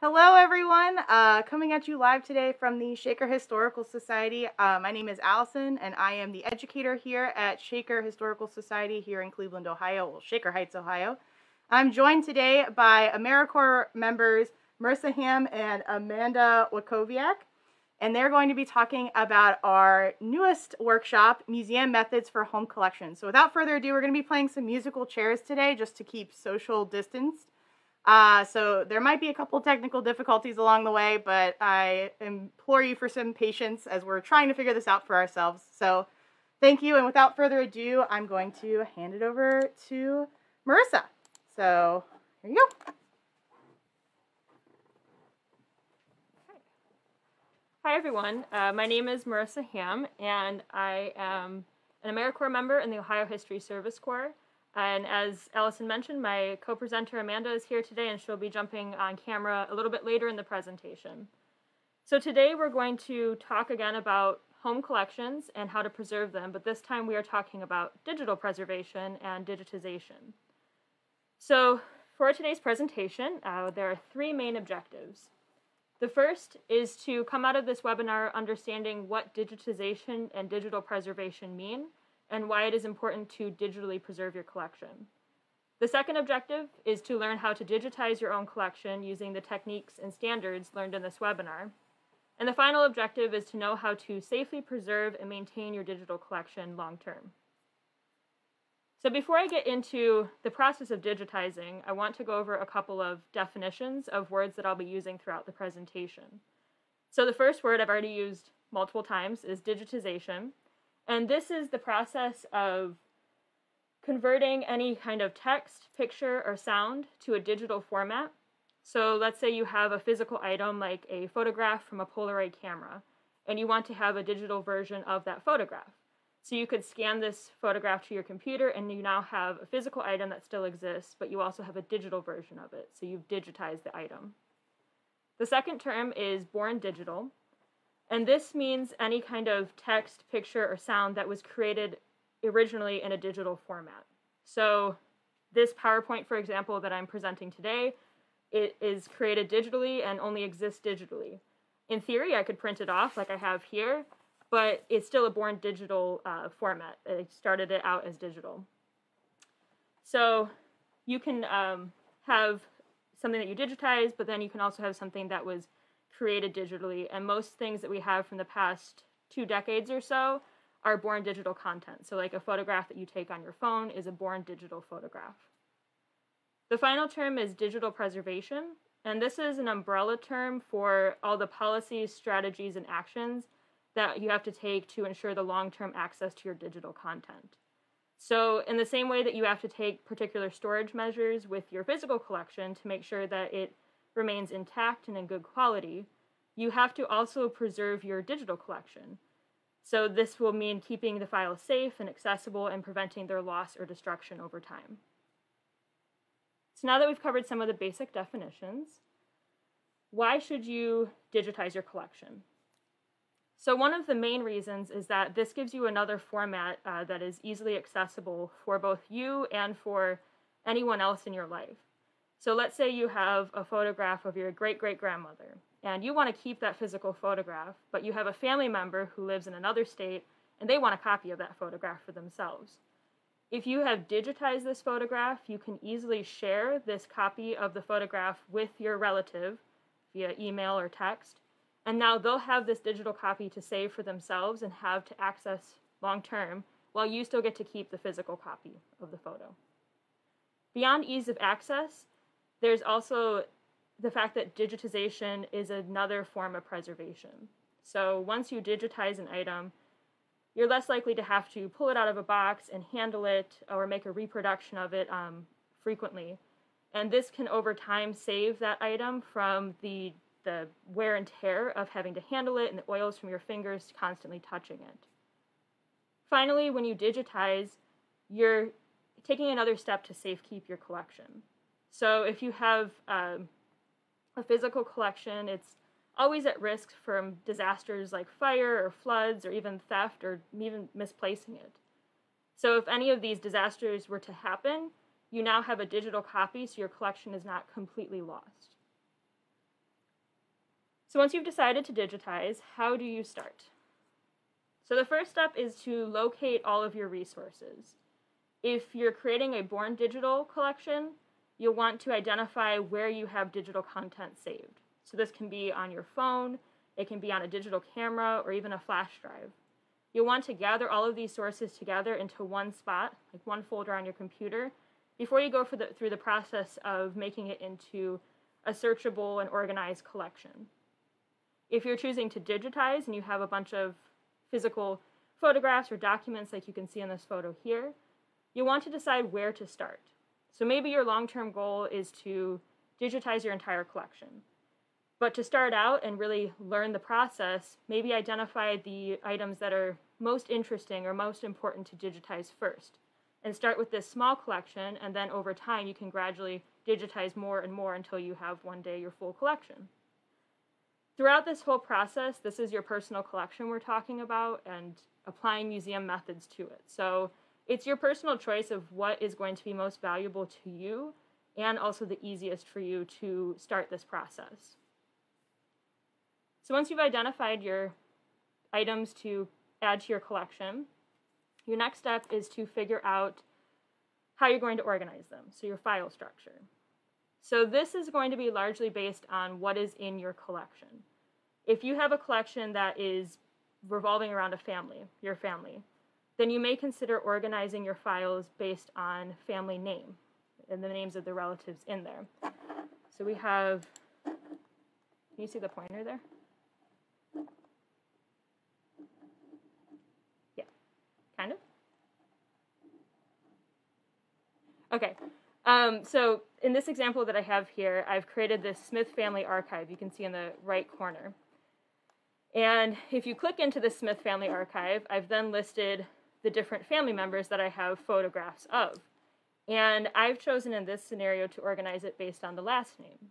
Hello, everyone. Coming at you live today from the Shaker Historical Society. My name is Allison, and I am the educator here at Shaker Historical Society here in Cleveland, Ohio, well, Shaker Heights, Ohio. I'm joined today by AmeriCorps members Marissa Ham and Amanda Wakowiak, and they're going to be talking about our newest workshop, Museum Methods for Home Collections. So without further ado, we're going to be playing some musical chairs today just to keep social distance. So there might be a couple technical difficulties along the way, but I implore you for some patience as we're trying to figure this out for ourselves. So thank you, and without further ado, I'm going to hand it over to Marissa. So here you go. Hi everyone, my name is Marissa Ham, and I am an AmeriCorps member in the Ohio History Service Corps. And as Allison mentioned, my co-presenter Amanda is here today, and she'll be jumping on camera a little bit later in the presentation. So today we're going to talk again about home collections and how to preserve them, but this time we are talking about digital preservation and digitization. So for today's presentation, there are three main objectives. The first is to come out of this webinar understanding what digitization and digital preservation mean, and why it is important to digitally preserve your collection. The second objective is to learn how to digitize your own collection using the techniques and standards learned in this webinar. And the final objective is to know how to safely preserve and maintain your digital collection long term. So before I get into the process of digitizing, I want to go over a couple of definitions of words that I'll be using throughout the presentation. So the first word I've already used multiple times is digitization. And this is the process of converting any kind of text, picture, or sound to a digital format. So let's say you have a physical item like a photograph from a Polaroid camera, and you want to have a digital version of that photograph. So you could scan this photograph to your computer, and you now have a physical item that still exists, but you also have a digital version of it. So you've digitized the item. The second term is born digital. And this means any kind of text, picture, or sound that was created originally in a digital format. So this PowerPoint, for example, that I'm presenting today, it is created digitally and only exists digitally. In theory, I could print it off like I have here, but it's still a born digital format. I started it out as digital. So you can have something that you digitize, but then you can also have something that was created digitally, and most things that we have from the past 2 decades or so are born digital content. So like a photograph that you take on your phone is a born digital photograph. The final term is digital preservation, and this is an umbrella term for all the policies, strategies, and actions that you have to take to ensure the long-term access to your digital content. So in the same way that you have to take particular storage measures with your physical collection to make sure that it remains intact and in good quality, you have to also preserve your digital collection. So this will mean keeping the files safe and accessible and preventing their loss or destruction over time. So now that we've covered some of the basic definitions, why should you digitize your collection? So one of the main reasons is that this gives you another format that is easily accessible for both you and for anyone else in your life. So let's say you have a photograph of your great-great-grandmother, and you want to keep that physical photograph, but you have a family member who lives in another state, and they want a copy of that photograph for themselves. If you have digitized this photograph, you can easily share this copy of the photograph with your relative via email or text, and now they'll have this digital copy to save for themselves and have to access long-term, while you still get to keep the physical copy of the photo. Beyond ease of access, there's also the fact that digitization is another form of preservation. So once you digitize an item, you're less likely to have to pull it out of a box and handle it or make a reproduction of it frequently. And this can over time save that item from the wear and tear of having to handle it and the oils from your fingers constantly touching it. Finally, when you digitize, you're taking another step to safekeep your collection. So if you have a physical collection, it's always at risk from disasters like fire or floods or even theft or even misplacing it. So if any of these disasters were to happen, you now have a digital copy so your collection is not completely lost. So once you've decided to digitize, how do you start? So the first step is to locate all of your resources. If you're creating a born digital collection, you'll want to identify where you have digital content saved. So this can be on your phone, it can be on a digital camera, or even a flash drive. You'll want to gather all of these sources together into one spot, like one folder on your computer, before you go through the process of making it into a searchable and organized collection. If you're choosing to digitize and you have a bunch of physical photographs or documents like you can see in this photo here, you'll want to decide where to start. So maybe your long-term goal is to digitize your entire collection. But to start out and really learn the process, maybe identify the items that are most interesting or most important to digitize first. And start with this small collection, and then over time you can gradually digitize more and more until you have one day your full collection. Throughout this whole process, this is your personal collection we're talking about and applying museum methods to it. So it's your personal choice of what is going to be most valuable to you and also the easiest for you to start this process. So once you've identified your items to add to your collection, your next step is to figure out how you're going to organize them, so your file structure. So this is going to be largely based on what is in your collection. If you have a collection that is revolving around a family, your family, then you may consider organizing your files based on family name and the names of the relatives in there. So we have, can you see the pointer there? Yeah, kind of. Okay, so in this example that I have here, I've created this Smith family archive you can see in the right corner. And if you click into the Smith family archive, I've then listed the different family members that I have photographs of. And I've chosen in this scenario to organize it based on the last name.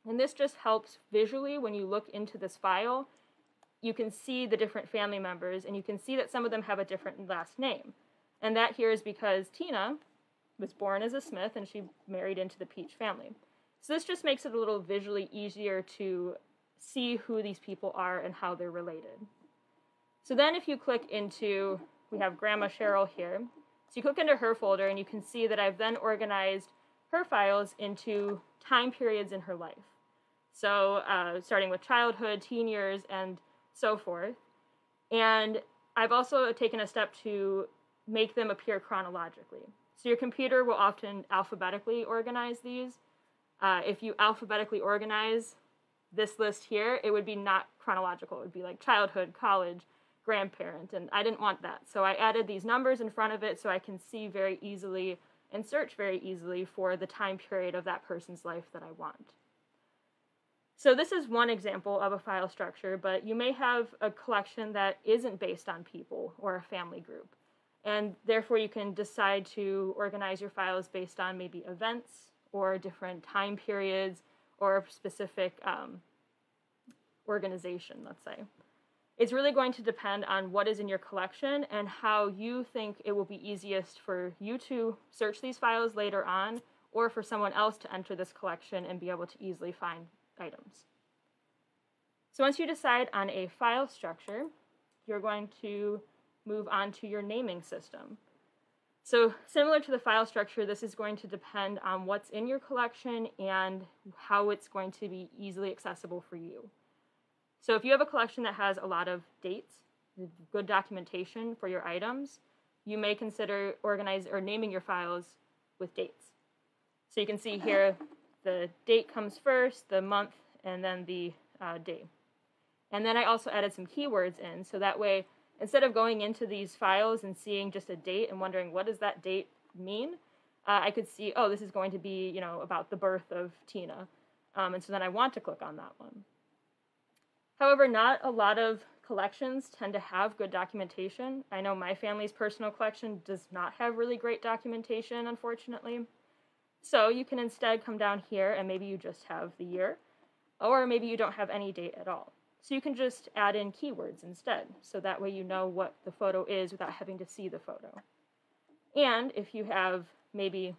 And this just helps visually when you look into this file, you can see the different family members and you can see that some of them have a different last name. And that here is because Tina was born as a Smith and she married into the Peach family. So this just makes it a little visually easier to see who these people are and how they're related. So then if you click into, we have Grandma Cheryl here. So you click into her folder and you can see that I've then organized her files into time periods in her life. So starting with childhood, teen years, and so forth. And I've also taken a step to make them appear chronologically. So your computer will often alphabetically organize these. If you alphabetically organize this list here, it would be not chronological. It would be like childhood, college, grandparent, and I didn't want that. So I added these numbers in front of it so I can see very easily and search very easily for the time period of that person's life that I want. So this is one example of a file structure, but you may have a collection that isn't based on people or a family group. And therefore you can decide to organize your files based on maybe events or different time periods or a specific organization, let's say. It's really going to depend on what is in your collection and how you think it will be easiest for you to search these files later on or for someone else to enter this collection and be able to easily find items. So once you decide on a file structure, you're going to move on to your naming system. So similar to the file structure, this is going to depend on what's in your collection and how it's going to be easily accessible for you. So if you have a collection that has a lot of dates, good documentation for your items, you may consider organizing or naming your files with dates. So you can see here the date comes first, the month, and then the day. And then I also added some keywords in, so that way, instead of going into these files and seeing just a date and wondering what does that date mean, I could see, oh, this is going to be, you know, about the birth of Tina. And so then I want to click on that one. However, not a lot of collections tend to have good documentation. I know my family's personal collection does not have really great documentation, unfortunately. So you can instead come down here and maybe you just have the year, or maybe you don't have any date at all. So you can just add in keywords instead, so that way you know what the photo is without having to see the photo. And if you have maybe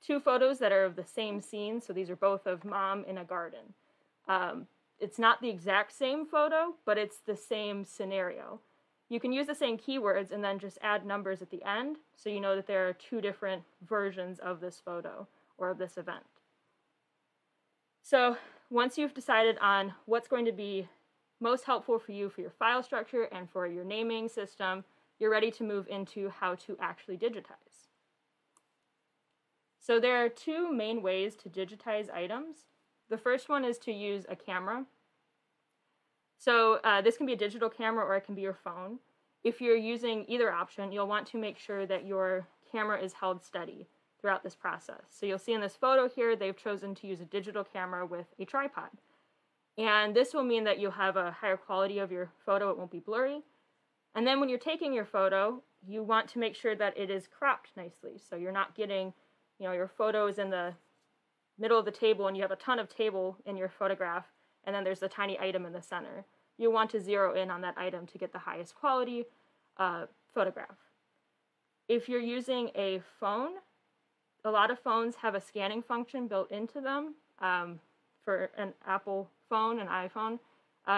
two photos that are of the same scene, so these are both of mom in a garden, it's not the exact same photo, but it's the same scenario. You can use the same keywords and then just add numbers at the end, so you know that there are two different versions of this photo or of this event. So once you've decided on what's going to be most helpful for you for your file structure and for your naming system, you're ready to move into how to actually digitize. So there are two main ways to digitize items. The first one is to use a camera. So this can be a digital camera or it can be your phone. If you're using either option, you'll want to make sure that your camera is held steady throughout this process. So you'll see in this photo here, they've chosen to use a digital camera with a tripod. And this will mean that you'll have a higher quality of your photo, it won't be blurry. And then when you're taking your photo, you want to make sure that it is cropped nicely. So you're not getting, your photo is in the middle of the table and you have a ton of table in your photograph, and then there's a tiny item in the center. You want to zero in on that item to get the highest quality photograph. If you're using a phone, a lot of phones have a scanning function built into them. For an Apple phone, an iPhone,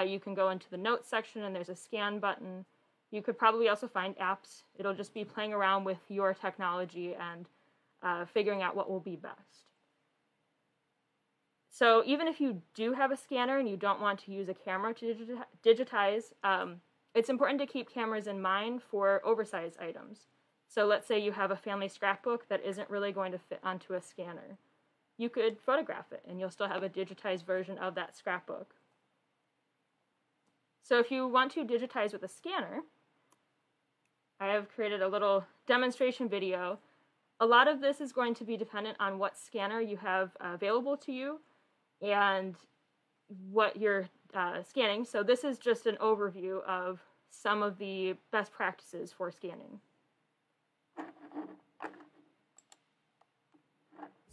you can go into the notes section and there's a scan button. You could probably also find apps. It'll just be playing around with your technology and figuring out what will be best. So even if you do have a scanner and you don't want to use a camera to digitize, it's important to keep cameras in mind for oversized items. So let's say you have a family scrapbook that isn't really going to fit onto a scanner. You could photograph it and you'll still have a digitized version of that scrapbook. So if you want to digitize with a scanner, I have created a little demonstration video. A lot of this is going to be dependent on what scanner you have available to you and what you're scanning. So this is just an overview of some of the best practices for scanning.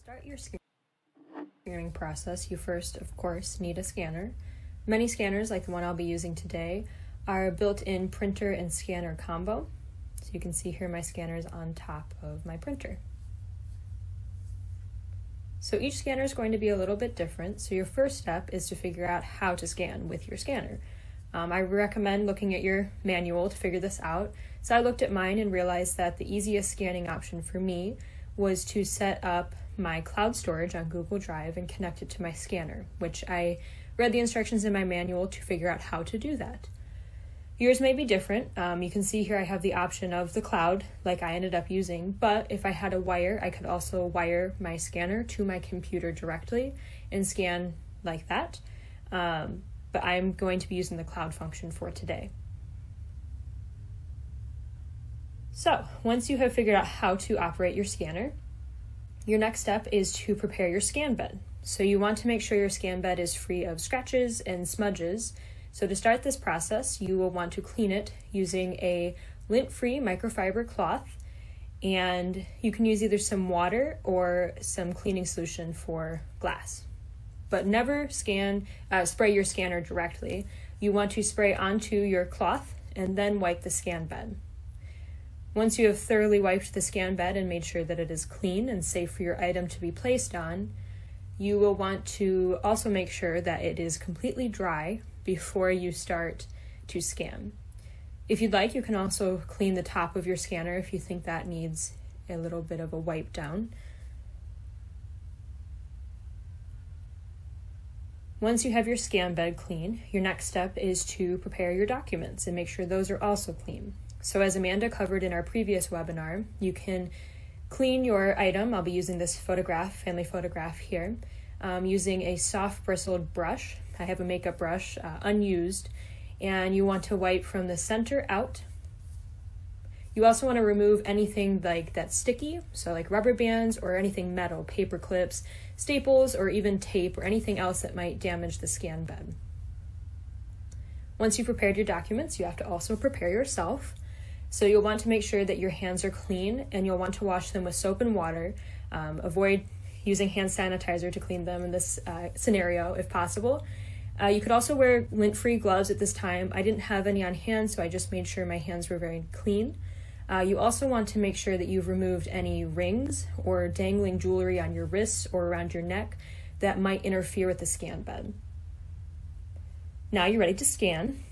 Start your scanning process, you first, of course, need a scanner. Many scanners, like the one I'll be using today, are built-in printer and scanner combo. So you can see here my scanner is on top of my printer. So each scanner is going to be a little bit different. So your first step is to figure out how to scan with your scanner. I recommend looking at your manual to figure this out. So I looked at mine and realized that the easiest scanning option for me was to set up my cloud storage on Google Drive and connect it to my scanner, which I read the instructions in my manual to figure out how to do that. Yours may be different. You can see here I have the option of the cloud, like I ended up using, but if I had a wire, I could also wire my scanner to my computer directly and scan like that. But I'm going to be using the cloud function for today. So once you have figured out how to operate your scanner, your next step is to prepare your scan bed. So you want to make sure your scan bed is free of scratches and smudges. So to start this process, you will want to clean it using a lint-free microfiber cloth, and you can use either some water or some cleaning solution for glass. But never spray your scanner directly. You want to spray onto your cloth and then wipe the scan bed. Once you have thoroughly wiped the scan bed and made sure that it is clean and safe for your item to be placed on, you will want to also make sure that it is completely dry before you start to scan. If you'd like, you can also clean the top of your scanner if you think that needs a little bit of a wipe down. Once you have your scan bed clean, your next step is to prepare your documents and make sure those are also clean. So as Amanda covered in our previous webinar, you can clean your item. I'll be using this family photograph here, using a soft bristled brush. I have a makeup brush, unused, and you want to wipe from the center out. You also want to remove anything like that's sticky, so like rubber bands or anything metal, paper clips, staples, or even tape or anything else that might damage the scan bed. Once you've prepared your documents, you have to also prepare yourself. So you'll want to make sure that your hands are clean and you'll want to wash them with soap and water. Avoid using hand sanitizer to clean them in this scenario if possible. You could also wear lint-free gloves at this time. I didn't have any on hand, so I just made sure my hands were very clean. You also want to make sure that you've removed any rings or dangling jewelry on your wrists or around your neck that might interfere with the scan bed. Now you're ready to scan.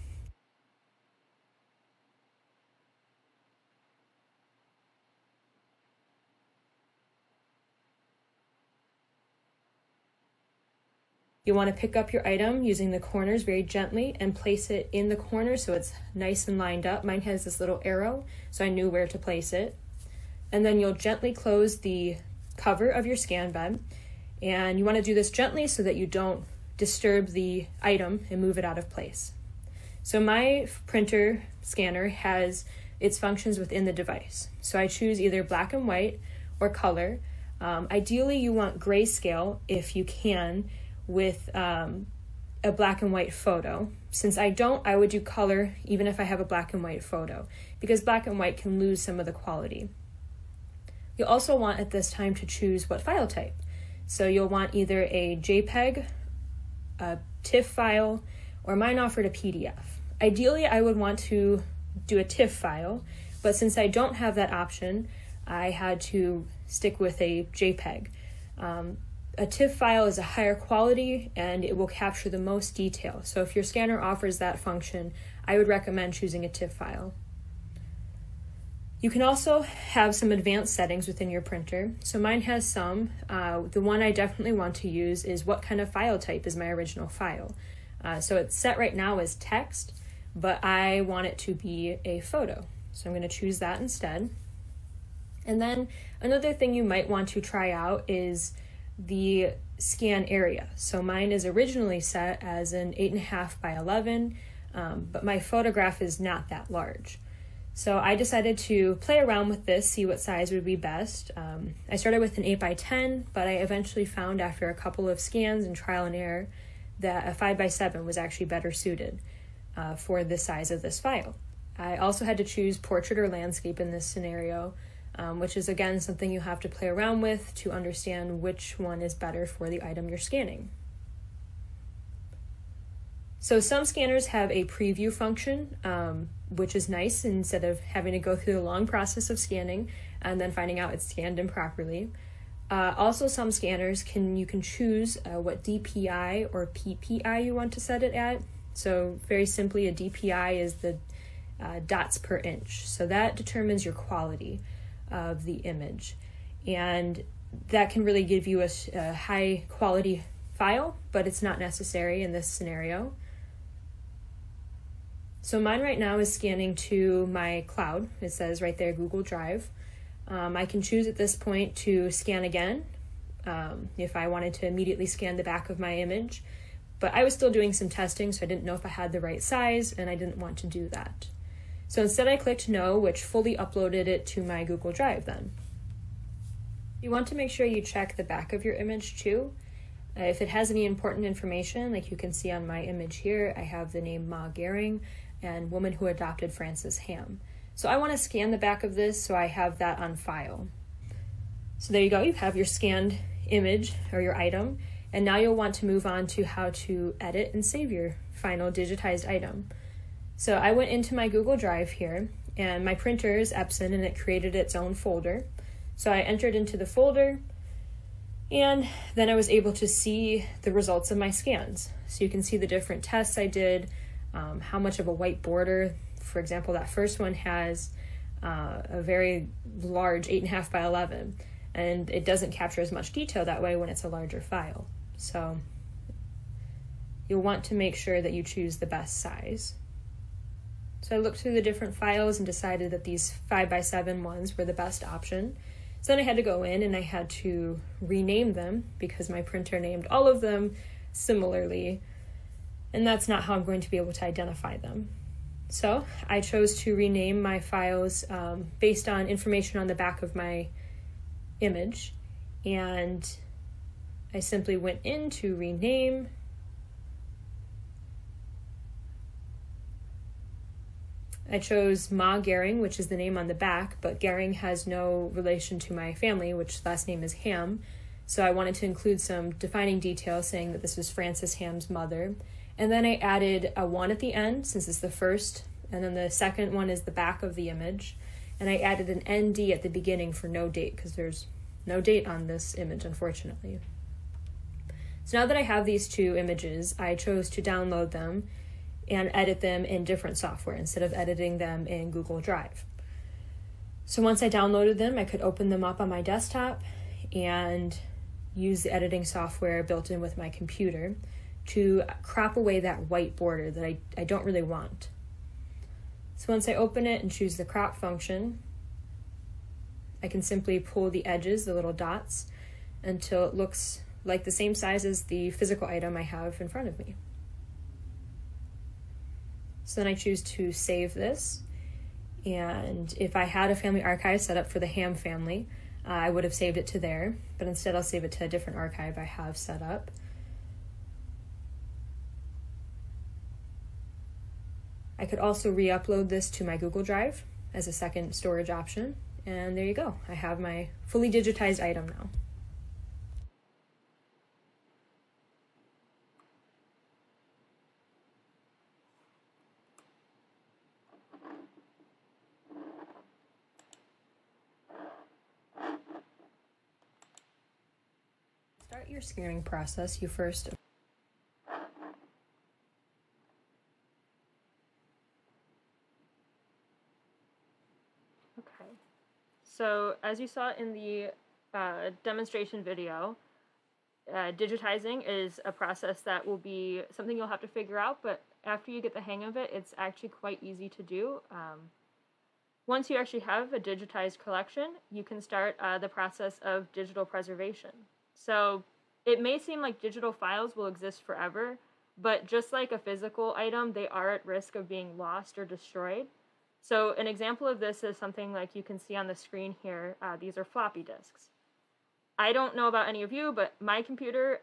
You want to pick up your item using the corners very gently and place it in the corner so it's nice and lined up. Mine has this little arrow, so I knew where to place it. And then you'll gently close the cover of your scan bed. And you want to do this gently so that you don't disturb the item and move it out of place. So my printer scanner has its functions within the device. So I choose either black and white or color. Ideally, you want grayscale if you can, with a black and white photo. Since I don't, I would do color even if I have a black and white photo, because black and white can lose some of the quality. You'll also want at this time to choose what file type. So you'll want either a JPEG, a TIFF file, or mine offered a PDF. Ideally, I would want to do a TIFF file, but since I don't have that option, I had to stick with a JPEG. A TIFF file is a higher quality and it will capture the most detail. So if your scanner offers that function, I would recommend choosing a TIFF file. You can also have some advanced settings within your printer. So mine has some. The one I definitely want to use is what kind of file type is my original file. So it's set right now as text, but I want it to be a photo. So I'm going to choose that instead. And then another thing you might want to try out is the scan area. So mine is originally set as an 8.5 by 11, but my photograph is not that large. So I decided to play around with this, see what size would be best. I started with an 8 by 10, but I eventually found after a couple of scans and trial and error that a 5 by 7 was actually better suited for the size of this file. I also had to choose portrait or landscape in this scenario, which is again something you have to play around with to understand which one is better for the item you're scanning. So some scanners have a preview function, which is nice instead of having to go through the long process of scanning and then finding out it's scanned improperly. Also, some scanners you can choose what DPI or PPI you want to set it at. So very simply, a DPI is the dots per inch. So that determines your quality of the image, and that can really give you a high quality file, but it's not necessary in this scenario. So mine right now is scanning to my cloud. It says right there Google Drive. I can choose at this point to scan again if I wanted to immediately scan the back of my image, but I was still doing some testing, so I didn't know if I had the right size and I didn't want to do that. So instead I clicked no, which fully uploaded it to my Google Drive then. You want to make sure you check the back of your image too. If it has any important information, like you can see on my image here, I have the name Ma Gehring and woman who adopted Francis Ham. So I want to scan the back of this so I have that on file. So there you go, you have your scanned image or your item, and now you'll want to move on to how to edit and save your final digitized item. So I went into my Google Drive here, and my printer is Epson and it created its own folder. So I entered into the folder, and then I was able to see the results of my scans. So you can see the different tests I did, how much of a white border. For example, that first one has a very large 8.5 by 11, and it doesn't capture as much detail that way when it's a larger file. So you'll want to make sure that you choose the best size. So I looked through the different files and decided that these 5 by 7 ones were the best option. So then I had to go in and I had to rename them because my printer named all of them similarly, and that's not how I'm going to be able to identify them. So I chose to rename my files based on information on the back of my image, and I simply went in to rename. I chose Ma Gehring, which is the name on the back, but Gehring has no relation to my family, which last name is Ham. So I wanted to include some defining details saying that this was Francis Ham's mother. And then I added a 1 at the end, since it's the first, and then the second one is the back of the image. And I added an ND at the beginning for no date, because there's no date on this image, unfortunately. So now that I have these two images, I chose to download them. and edit them in different software instead of editing them in Google Drive. So once I downloaded them, I could open them up on my desktop and use the editing software built in with my computer to crop away that white border that I don't really want. So once I open it and choose the crop function, I can simply pull the edges, the little dots, until it looks like the same size as the physical item I have in front of me. So then I choose to save this, and if I had a family archive set up for the Ham family, I would have saved it to there, but instead I'll save it to a different archive I have set up. I could also re-upload this to my Google Drive as a second storage option, and there you go. I have my fully digitized item now. Start your scanning process. You first Okay. So as you saw in the demonstration video, digitizing is a process that will be something you'll have to figure out, but after you get the hang of it, it's actually quite easy to do. Once you actually have a digitized collection, you can start the process of digital preservation. So it may seem like digital files will exist forever, but just like a physical item, they are at risk of being lost or destroyed. So an example of this is something like you can see on the screen here. These are floppy disks. I don't know about any of you, but my computer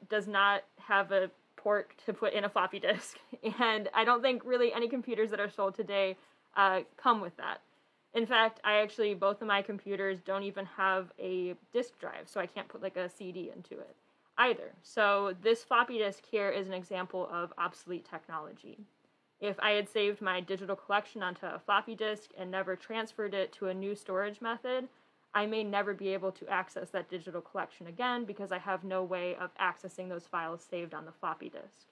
does not have a port to put in a floppy disk. And I don't think really any computers that are sold today come with that. In fact, both of my computers don't even have a disk drive, so I can't put like a CD into it either. So this floppy disk here is an example of obsolete technology. If I had saved my digital collection onto a floppy disk and never transferred it to a new storage method, I may never be able to access that digital collection again because I have no way of accessing those files saved on the floppy disk.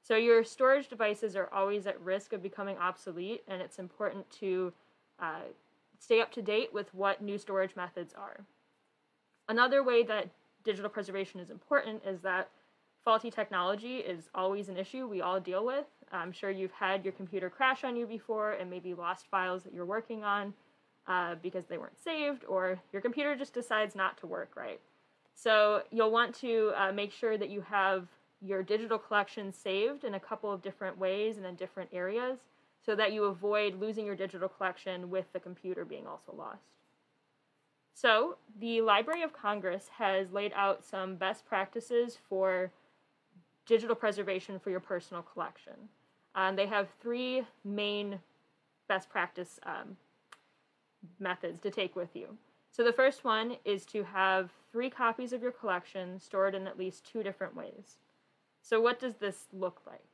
So your storage devices are always at risk of becoming obsolete, and it's important to stay up to date with what new storage methods are. Another way that digital preservation is important is that faulty technology is always an issue we all deal with. I'm sure you've had your computer crash on you before and maybe lost files that you're working on because they weren't saved, or your computer just decides not to work right. So you'll want to make sure that you have your digital collection saved in a couple of different ways and in different areas so that you avoid losing your digital collection with the computer being also lost. So the Library of Congress has laid out some best practices for digital preservation for your personal collection. They have 3 main best practice methods to take with you. So the first one is to have 3 copies of your collection stored in at least 2 different ways. So what does this look like?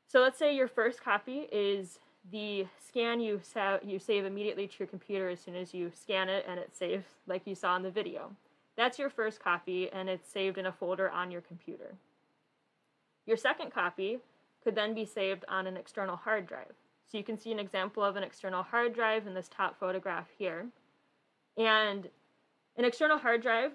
So let's say your first copy is the scan you save immediately to your computer as soon as you scan it and it saves like you saw in the video. That's your first copy and it's saved in a folder on your computer. Your second copy could then be saved on an external hard drive. So you can see an example of an external hard drive in this top photograph here. And an external hard drive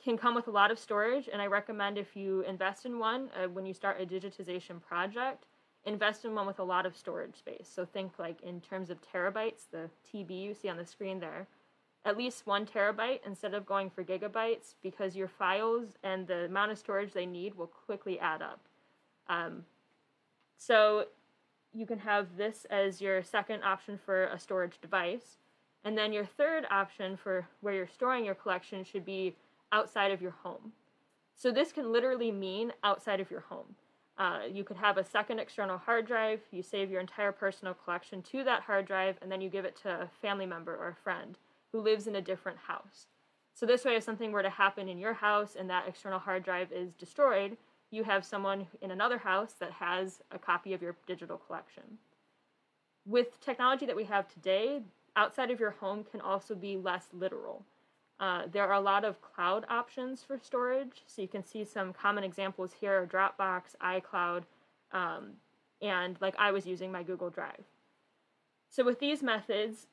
can come with a lot of storage, and I recommend if you invest in one, when you start a digitization project, invest in one with a lot of storage space. So think like in terms of terabytes, the TB you see on the screen there, at least 1 terabyte instead of going for gigabytes, because your files and the amount of storage they need will quickly add up. So you can have this as your second option for a storage device. And then your third option for where you're storing your collection should be outside of your home. So this can literally mean outside of your home. You could have a second external hard drive, you save your entire personal collection to that hard drive, and then you give it to a family member or a friend who lives in a different house. So this way, if something were to happen in your house and that external hard drive is destroyed, you have someone in another house that has a copy of your digital collection. With technology that we have today, outside of your home can also be less literal. There are a lot of cloud options for storage, so you can see some common examples here: Dropbox, iCloud, and like I was using my Google Drive. So with these methods,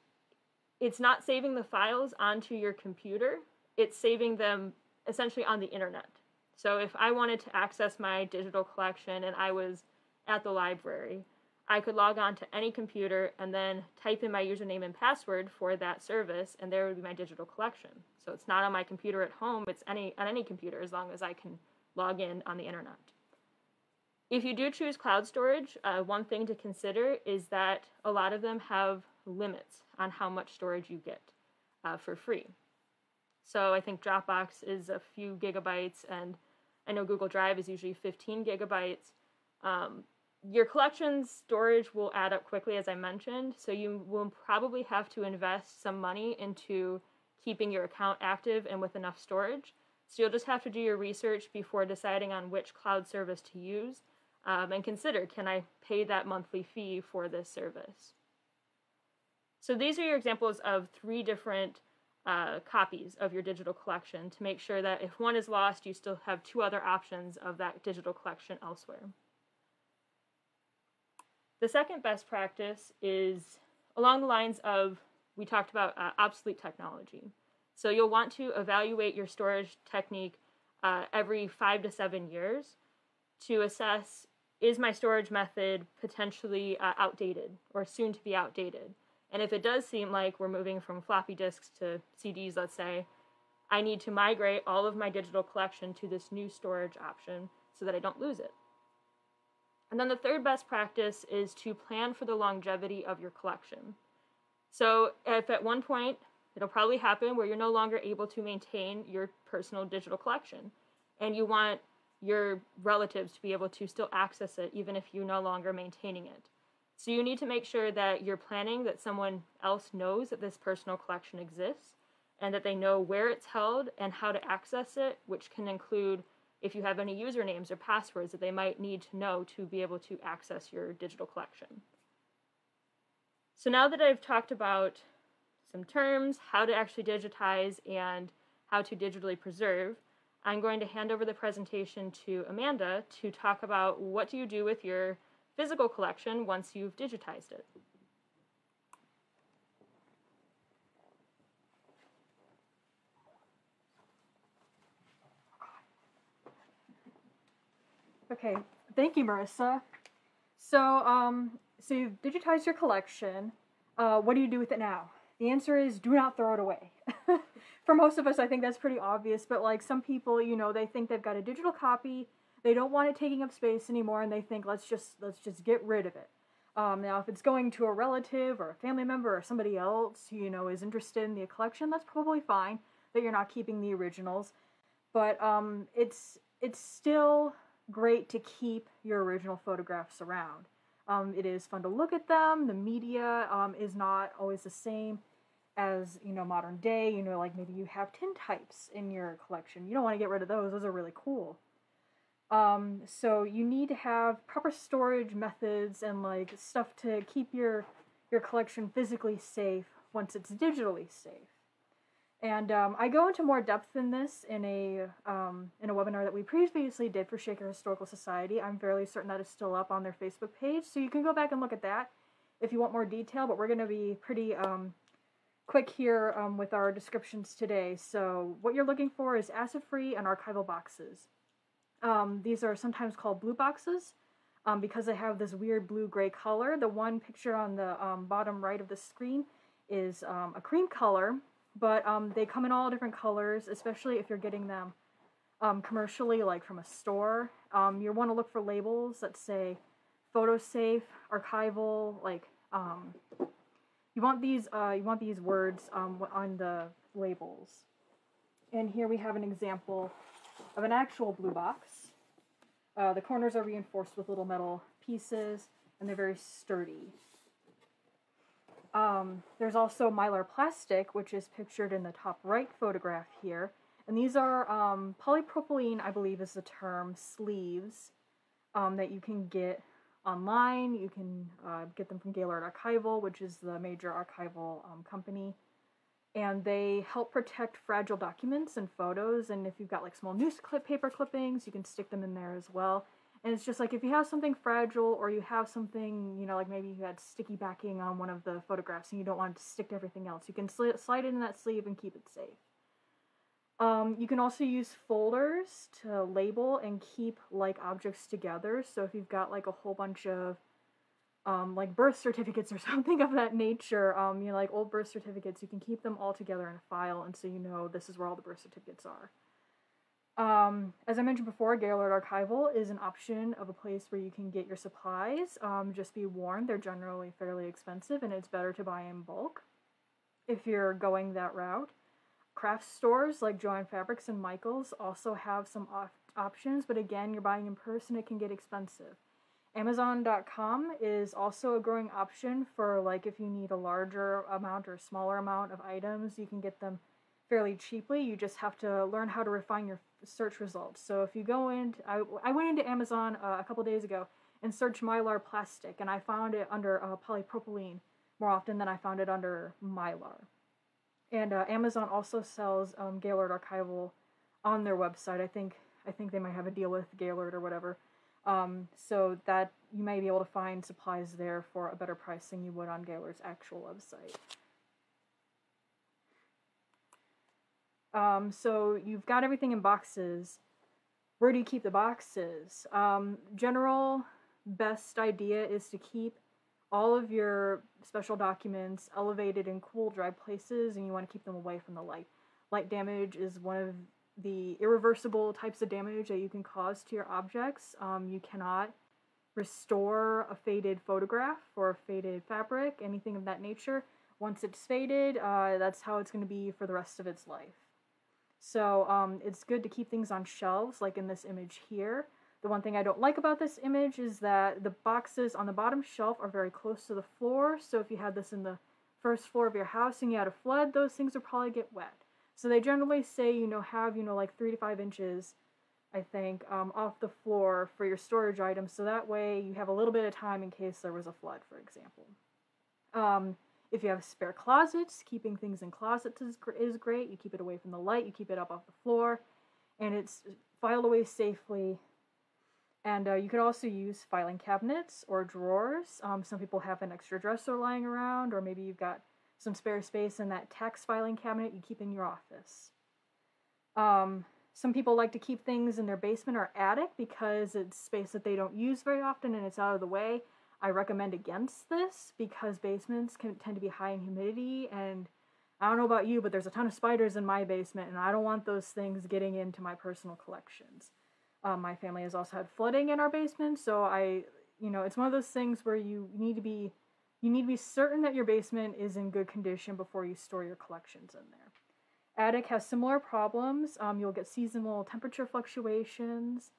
it's not saving the files onto your computer, it's saving them essentially on the internet. So if I wanted to access my digital collection and I was at the library, I could log on to any computer and then type in my username and password for that service, and there would be my digital collection. So it's not on my computer at home, it's on any computer as long as I can log in on the internet. If you do choose cloud storage, one thing to consider is that a lot of them have limits on how much storage you get for free. So I think Dropbox is a few gigabytes, and I know Google Drive is usually 15 gigabytes. Your collection's storage will add up quickly, as I mentioned, so you will probably have to invest some money into keeping your account active and with enough storage. So you'll just have to do your research before deciding on which cloud service to use, and consider, can I pay that monthly fee for this service? So these are your examples of 3 different copies of your digital collection to make sure that if one is lost, you still have 2 other options of that digital collection elsewhere. The second best practice is along the lines of, we talked about obsolete technology. So you'll want to evaluate your storage technique every 5 to 7 years to assess, is my storage method potentially outdated or soon to be outdated? And if it does seem like we're moving from floppy disks to CDs, let's say, I need to migrate all of my digital collection to this new storage option so that I don't lose it. And then the third best practice is to plan for the longevity of your collection. So if at one point, it'll probably happen where you're no longer able to maintain your personal digital collection, and you want your relatives to be able to still access it even if you're no longer maintaining it. So you need to make sure that you're planning that someone else knows that this personal collection exists and that they know where it's held and how to access it, which can include if you have any usernames or passwords that they might need to know to be able to access your digital collection. So now that I've talked about some terms, how to actually digitize, and how to digitally preserve, I'm going to hand over the presentation to Amanda to talk about what do you do with your physical collection once you've digitized it. Okay, thank you, Marissa. So you've digitized your collection. What do you do with it now? The answer is do not throw it away. For most of us, I think that's pretty obvious, but like some people, you know, they think they've got a digital copy, they don't want it taking up space anymore, and they think let's just get rid of it. Now, if it's going to a relative or a family member or somebody else who, you know, is interested in the collection, that's probably fine that you're not keeping the originals. But it's still great to keep your original photographs around. It is fun to look at them. The media is not always the same as, you know, modern day. You know, like maybe you have tintypes in your collection. You don't want to get rid of those. Those are really cool. So you need to have proper storage methods and like stuff to keep your collection physically safe once it's digitally safe. And I go into more depth in this in a webinar that we previously did for Shaker Historical Society. I'm fairly certain that is still up on their Facebook page, so you can go back and look at that if you want more detail, but we're going to be pretty quick here with our descriptions today. So what you're looking for is acid-free and archival boxes. These are sometimes called blue boxes because they have this weird blue-gray color. The one picture on the bottom right of the screen is a cream color, but they come in all different colors, especially if you're getting them commercially, like from a store. You want to look for labels that say photo safe, archival, like you want these words on the labels. And here we have an example of an actual blue box. The corners are reinforced with little metal pieces, and they're very sturdy. There's also mylar plastic, which is pictured in the top right photograph here. And these are polypropylene, I believe is the term, sleeves that you can get online. You can get them from Gaylord Archival, which is the major archival company. And they help protect fragile documents and photos. And if you've got like small newspaper clippings, you can stick them in there as well. And it's just like if you have something fragile or you have something, you know, like maybe you had sticky backing on one of the photographs and you don't want it to stick to everything else, you can slide it in that sleeve and keep it safe. You can also use folders to label and keep like objects together. So if you've got like a whole bunch of like birth certificates or something of that nature, you know, like old birth certificates, you can keep them all together in a file, and so you know this is where all the birth certificates are. As I mentioned before, Gaylord Archival is an option of a place where you can get your supplies. Just be warned, they're generally fairly expensive, and it's better to buy in bulk if you're going that route. Craft stores like Joann Fabrics and Michaels also have some options, but again, you're buying in person, it can get expensive. Amazon.com is also a growing option for like if you need a larger amount or smaller amount of items, you can get them fairly cheaply. You just have to learn how to refine your search results. So if you go in, I went into Amazon a couple days ago and searched Mylar plastic, and I found it under polypropylene more often than I found it under Mylar. And Amazon also sells Gaylord Archival on their website. I think they might have a deal with Gaylord or whatever. So that you may be able to find supplies there for a better price than you would on Gaylord's actual website. So you've got everything in boxes. Where do you keep the boxes? General best idea is to keep all of your special documents elevated in cool, dry places, and you want to keep them away from the light. Light damage is one of the irreversible types of damage that you can cause to your objects. You cannot restore a faded photograph or a faded fabric, anything of that nature. Once it's faded, that's how it's going to be for the rest of its life. So it's good to keep things on shelves, like in this image here. The one thing I don't like about this image is that the boxes on the bottom shelf are very close to the floor, so if you had this in the first floor of your house and you had a flood, those things would probably get wet. So they generally say, you know, have, you know, like 3 to 5 inches, I think, off the floor for your storage items, so that way you have a little bit of time in case there was a flood, for example. If you have spare closets, keeping things in closets is great. You keep it away from the light, you keep it up off the floor, and it's filed away safely. And you could also use filing cabinets or drawers. Some people have an extra dresser lying around, or maybe you've got some spare space in that tax filing cabinet you keep in your office. Some people like to keep things in their basement or attic because it's space that they don't use very often and it's out of the way. I recommend against this because basements can tend to be high in humidity, and I don't know about you, but there's a ton of spiders in my basement, and I don't want those things getting into my personal collections. My family has also had flooding in our basement, so it's one of those things where you need to be certain that your basement is in good condition before you store your collections in there. Attic has similar problems. You'll get seasonal temperature fluctuations.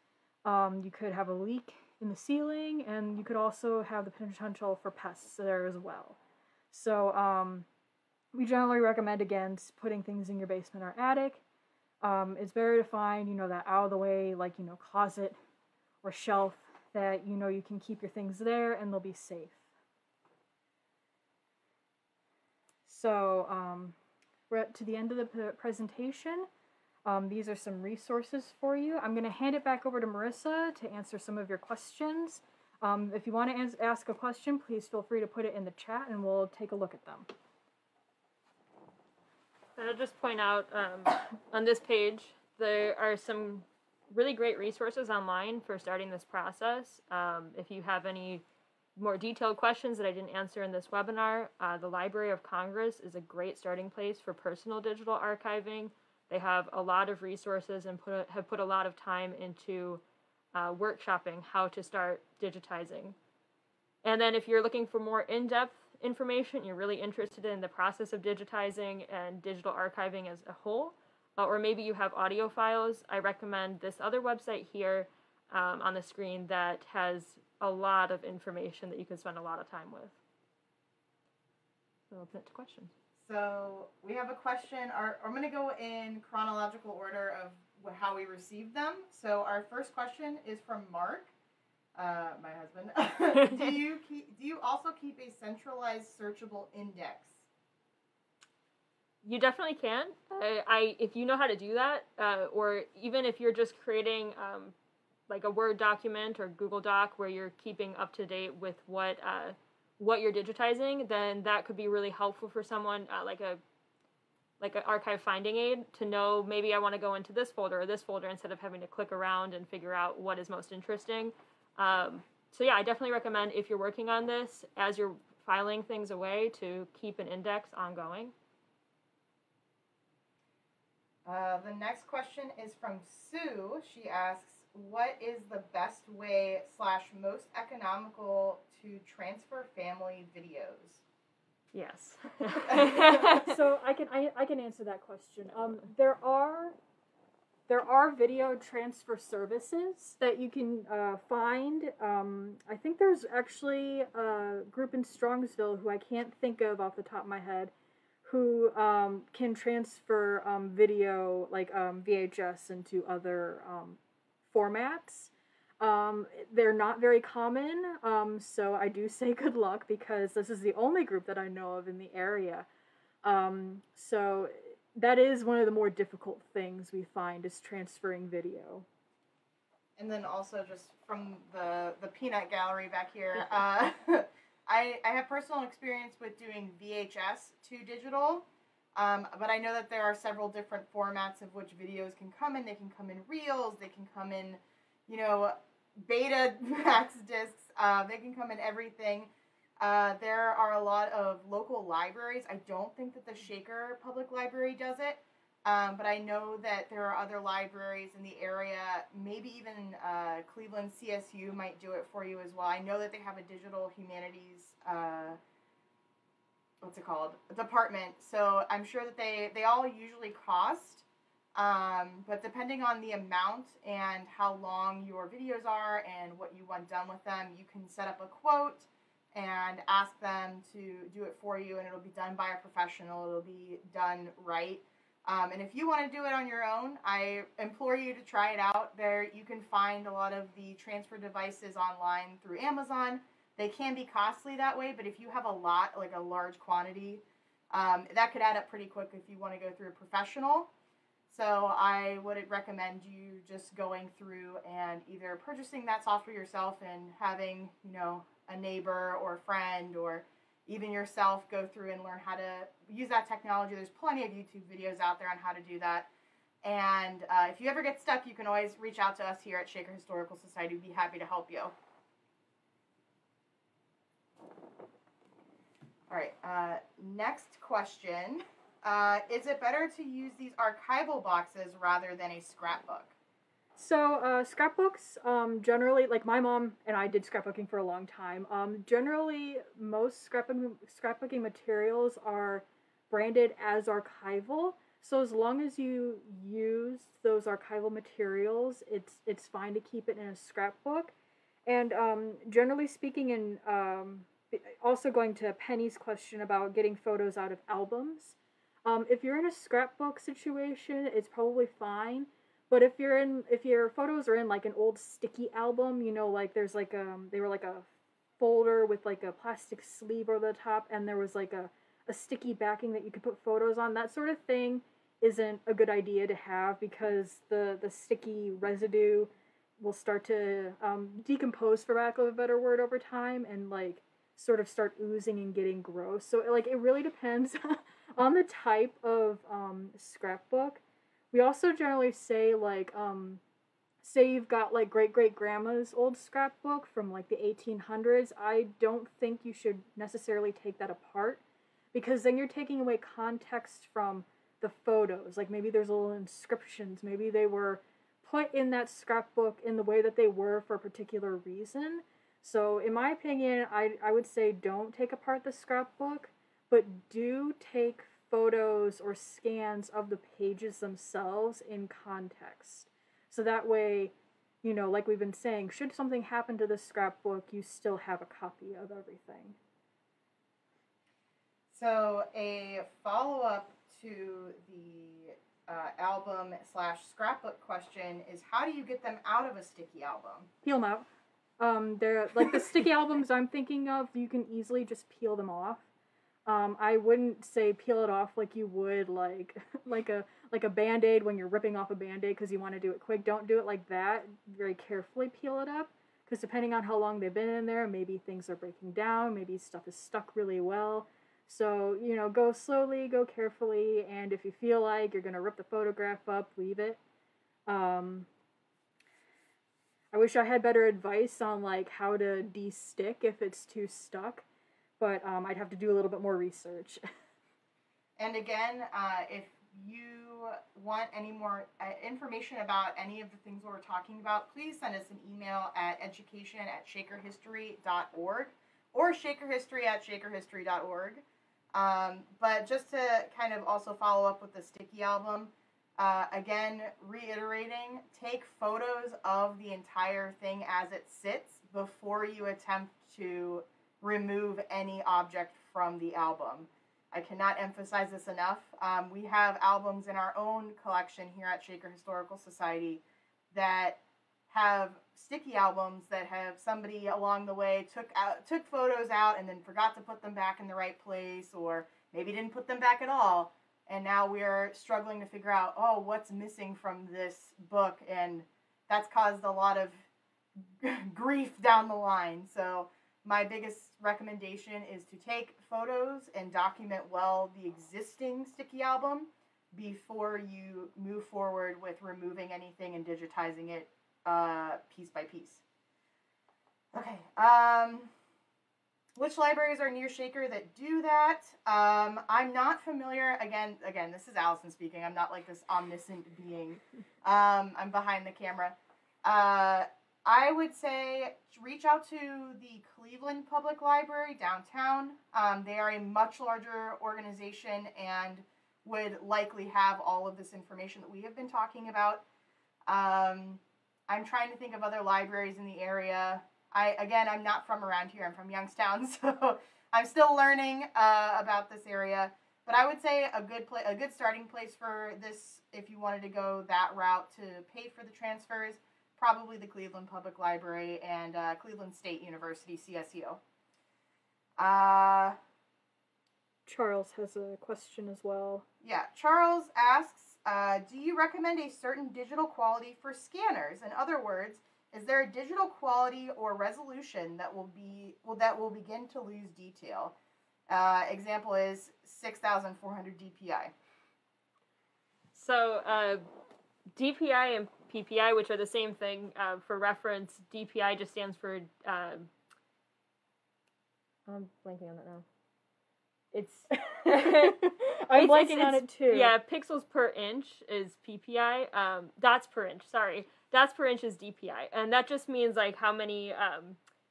You could have a leak in the ceiling, and you could also have the potential for pests there as well. So we generally recommend against putting things in your basement or attic. It's better to find, that out of the way, like, closet or shelf that, you can keep your things there and they'll be safe. So, we're to the end of the presentation. These are some resources for you. I'm going to hand it back over to Marissa to answer some of your questions. If you want to ask a question, please feel free to put it in the chat and we'll take a look at them. I'll just point out on this page, there are some really great resources online for starting this process. If you have any more detailed questions that I didn't answer in this webinar, the Library of Congress is a great starting place for personal digital archiving. They have a lot of resources and have put a lot of time into workshopping how to start digitizing. And then if you're looking for more in-depth information, you're really interested in the process of digitizing and digital archiving as a whole, or maybe you have audio files, I recommend this other website here on the screen that has a lot of information that you can spend a lot of time with. So I'll open it to questions. So we have a question. I'm going to go in chronological order of how we received them. So our first question is from Mark, my husband. Do you also keep a centralized searchable index? You definitely can. If you know how to do that, or even if you're just creating like a Word document or Google Doc where you're keeping up to date with what you're digitizing, then that could be really helpful for someone, like an archive finding aid, to know maybe I want to go into this folder or this folder instead of having to click around and figure out what is most interesting. So yeah, I definitely recommend, if you're working on this, as you're filing things away, to keep an index ongoing. The next question is from Sue. She asks, what is the best way / most economical to transfer family videos? Yes. So I can answer that question. There are video transfer services that you can find. I think there's actually a group in Strongsville who I can't think of off the top of my head, who can transfer video, like VHS, into other formats. They're not very common, so I do say good luck, because this is the only group that I know of in the area. So that is one of the more difficult things we find, is transferring video. And then also, just from the peanut gallery back here, I have personal experience with doing VHS to digital, but I know that there are several different formats of which videos can come in. They can come in reels, they can come in, beta max discs, they can come in everything. There are a lot of local libraries. I don't think that the Shaker Public Library does it, but I know that there are other libraries in the area. Maybe even Cleveland CSU might do it for you as well. I know that they have a digital humanities, department. So I'm sure that they all usually cost, but depending on the amount and how long your videos are and what you want done with them, you can set up a quote and ask them to do it for you, and it'll be done by a professional. It'll be done right. And if you want to do it on your own, I implore you to try it out. There, you can find a lot of the transfer devices online through Amazon. They can be costly that way, but if you have a lot, like a large quantity, that could add up pretty quick if you want to go through a professional. So I would recommend you just going through and either purchasing that software yourself and having, a neighbor or a friend or even yourself go through and learn how to use that technology. There's plenty of YouTube videos out there on how to do that. And if you ever get stuck, you can always reach out to us here at Shaker Historical Society. We'd be happy to help you. All right, next question. Is it better to use these archival boxes rather than a scrapbook? So scrapbooks, generally, like my mom and I did scrapbooking for a long time. Generally, most scrapbooking materials are branded as archival. So as long as you use those archival materials, it's fine to keep it in a scrapbook. And generally speaking, and also going to Penny's question about getting photos out of albums, if you're in a scrapbook situation, it's probably fine. But if your photos are in like an old sticky album, like there's like they were like a folder with like a plastic sleeve over the top, and there was like a sticky backing that you could put photos on, that sort of thing isn't a good idea to have, because the sticky residue will start to decompose, for lack of a better word, over time, and like sort of start oozing and getting gross. So like it really depends on the type of scrapbook. We also generally say, like, say you've got, like, great-great-grandma's old scrapbook from, like, the 1800s. I don't think you should necessarily take that apart, because then you're taking away context from the photos. Like, maybe there's little inscriptions. Maybe they were put in that scrapbook in the way that they were for a particular reason. So, in my opinion, I would say don't take apart the scrapbook, but do take photos or scans of the pages themselves in context. So that way, like we've been saying, should something happen to the scrapbook, you still have a copy of everything. So a follow-up to the album / scrapbook question is, how do you get them out of a sticky album? Peel them out. They're like the sticky albums I'm thinking of, you can easily just peel them off. I wouldn't say peel it off like you would like a Band-Aid when you're ripping off a Band-Aid because you want to do it quick. Don't do it like that. Very carefully peel it up, because depending on how long they've been in there, maybe things are breaking down, maybe stuff is stuck really well. So, go slowly, go carefully, and if you feel like you're going to rip the photograph up, leave it. I wish I had better advice on like how to de-stick if it's too stuck, but I'd have to do a little bit more research. And again, if you want any more information about any of the things we're talking about, please send us an email at education@shakerhistory.org or shakerhistory@shakerhistory.org. But just to kind of also follow up with the sticky album, again, reiterating, take photos of the entire thing as it sits before you attempt to remove any object from the album. I cannot emphasize this enough. We have albums in our own collection here at Shaker Historical Society that have sticky albums that have somebody along the way took photos out and then forgot to put them back in the right place, or maybe didn't put them back at all. And now we're struggling to figure out, what's missing from this book, and that's caused a lot of grief down the line. So my biggest recommendation is to take photos and document well the existing sticky album before you move forward with removing anything and digitizing it piece by piece. Okay. Which libraries are near Shaker that do that? I'm not familiar. Again, this is Allison speaking. I'm not like this omniscient being. I'm behind the camera. I would say reach out to the Cleveland Public Library downtown. They are a much larger organization and would likely have all of this information that we have been talking about. I'm trying to think of other libraries in the area. I'm not from around here. I'm from Youngstown, so I'm still learning about this area. But I would say a good starting place for this, if you wanted to go that route to pay for the transfers, probably the Cleveland Public Library and Cleveland State University, CSU. Charles has a question as well. Yeah, Charles asks, do you recommend a certain digital quality for scanners? In other words, is there a digital quality or resolution that will begin to lose detail? Example is 6,400 DPI. So DPI and PPI, which are the same thing, for reference, DPI just stands for, I'm blanking on that now. I'm blanking on it too. Yeah, pixels per inch is PPI. Dots per inch, sorry. Dots per inch is DPI. And that just means like how many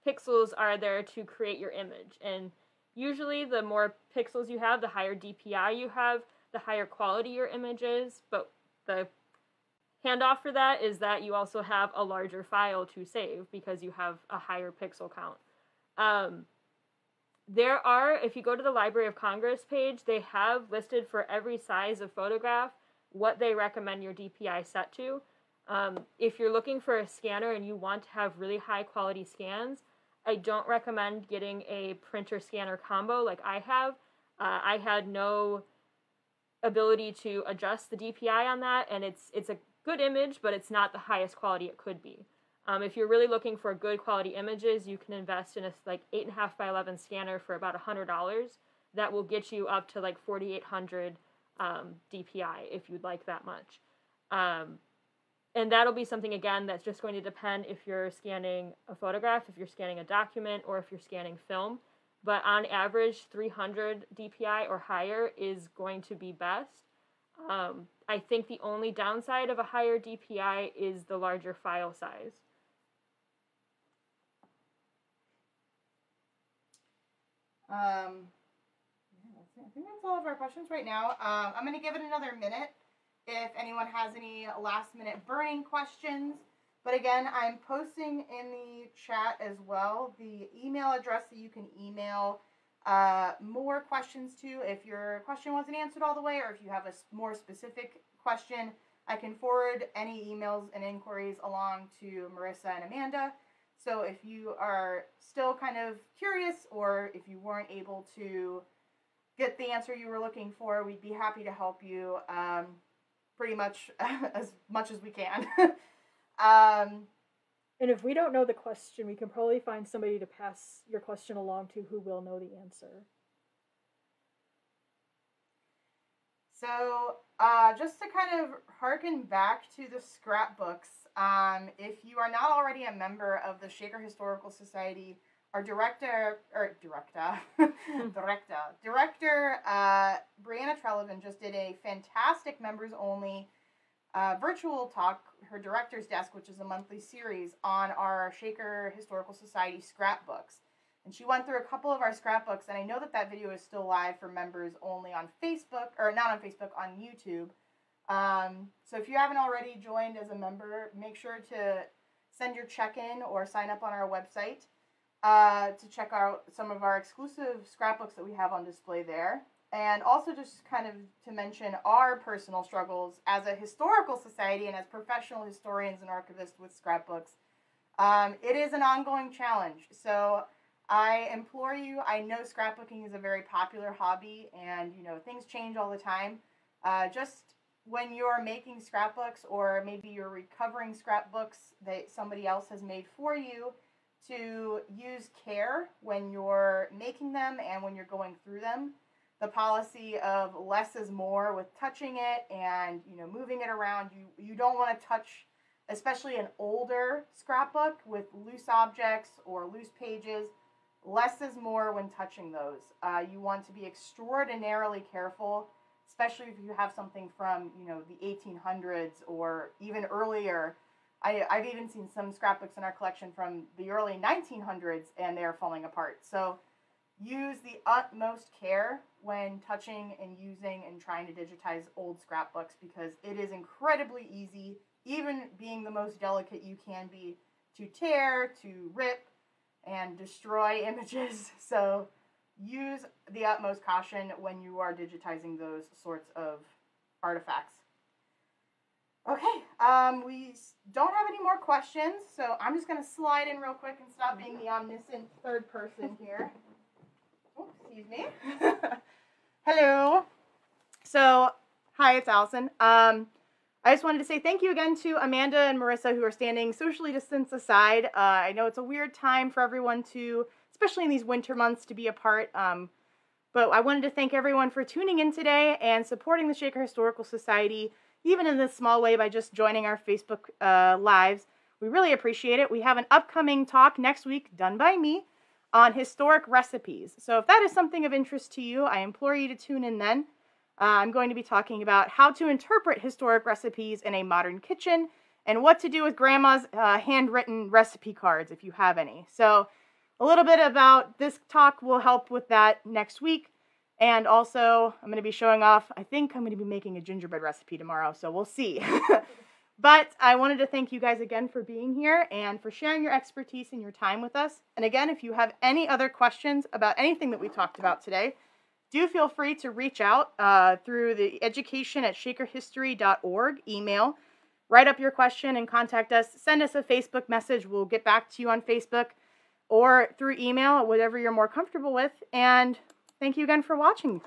pixels are there to create your image. And usually the more pixels you have, the higher DPI you have, the higher quality your image is. But the handoff for that is that you also have a larger file to save because you have a higher pixel count. There are, if you go to the Library of Congress page, they have listed for every size of photograph what they recommend your DPI set to. If you're looking for a scanner and you want to have really high quality scans, I don't recommend getting a printer scanner combo like I have. I had no ability to adjust the DPI on that, and it's a good image, but it's not the highest quality it could be. If you're really looking for good quality images, you can invest in a 8.5 by 11 scanner for about $100. That will get you up to like 4,800 DPI if you'd like that much. And that'll be something, again, that's just going to depend if you're scanning a photograph, if you're scanning a document, or if you're scanning film. But on average, 300 DPI or higher is going to be best. I think the only downside of a higher DPI is the larger file size. I think that's all of our questions right now. I'm going to give it another minute if anyone has any last-minute burning questions. But again, I'm posting in the chat as well the email address that you can email more questions to. If your question wasn't answered all the way, or if you have a more specific question, I can forward any emails and inquiries along to Marissa and Amanda. So if you are still kind of curious, or if you weren't able to get the answer you were looking for, we'd be happy to help you pretty much as we can. And if we don't know the question, we can probably find somebody to pass your question along to who will know the answer. So just to kind of harken back to the scrapbooks, if you are not already a member of the Shaker Historical Society, our director, Brianna Trelevin just did a fantastic members-only virtual talk, her director's desk, which is a monthly series on our Shaker Historical Society scrapbooks. And she went through a couple of our scrapbooks, and I know that that video is still live for members only on Facebook, or not on Facebook, on YouTube. So if you haven't already joined as a member, make sure to send your check-in or sign up on our website to check out some of our exclusive scrapbooks that we have on display there. And also just kind of to mention our personal struggles as a historical society and as professional historians and archivists with scrapbooks. It is an ongoing challenge. So I implore you, I know scrapbooking is a very popular hobby and, you know, things change all the time. Just when you're making scrapbooks or maybe you're recovering scrapbooks that somebody else has made for you, to use care when you're making them and when you're going through them. The policy of less is more with touching it and, you know, moving it around. You don't want to touch, especially an older scrapbook with loose objects or loose pages. Less is more when touching those. You want to be extraordinarily careful, especially if you have something from, you know, the 1800s or even earlier. I've even seen some scrapbooks in our collection from the early 1900s and they're falling apart. So use the utmost care when touching and using and trying to digitize old scrapbooks, because it is incredibly easy, even being the most delicate you can be, to tear, to rip, and destroy images. So use the utmost caution when you are digitizing those sorts of artifacts. Okay, we don't have any more questions, so I'm just going to slide in real quick and stop being the omniscient third person here. Oh, excuse me. Hello. So, hi, it's Allison. I just wanted to say thank you again to Amanda and Marissa, who are standing socially distanced aside. I know it's a weird time for everyone to, especially in these winter months, to be apart. But I wanted to thank everyone for tuning in today and supporting the Shaker Historical Society, even in this small way, by just joining our Facebook lives. We really appreciate it. We have an upcoming talk next week, done by me, on historic recipes. So if that is something of interest to you, I implore you to tune in then. I'm going to be talking about how to interpret historic recipes in a modern kitchen and what to do with grandma's handwritten recipe cards, if you have any. So a little bit about this talk will help with that next week. And also, I'm going to be showing off, I think I'm going to be making a gingerbread recipe tomorrow, so we'll see. But I wanted to thank you guys again for being here and for sharing your expertise and your time with us. And again, if you have any other questions about anything that we talked about today, do feel free to reach out through the education@shakerhistory.org email. Write up your question and contact us. Send us a Facebook message. We'll get back to you on Facebook or through email, whatever you're more comfortable with. And thank you again for watching.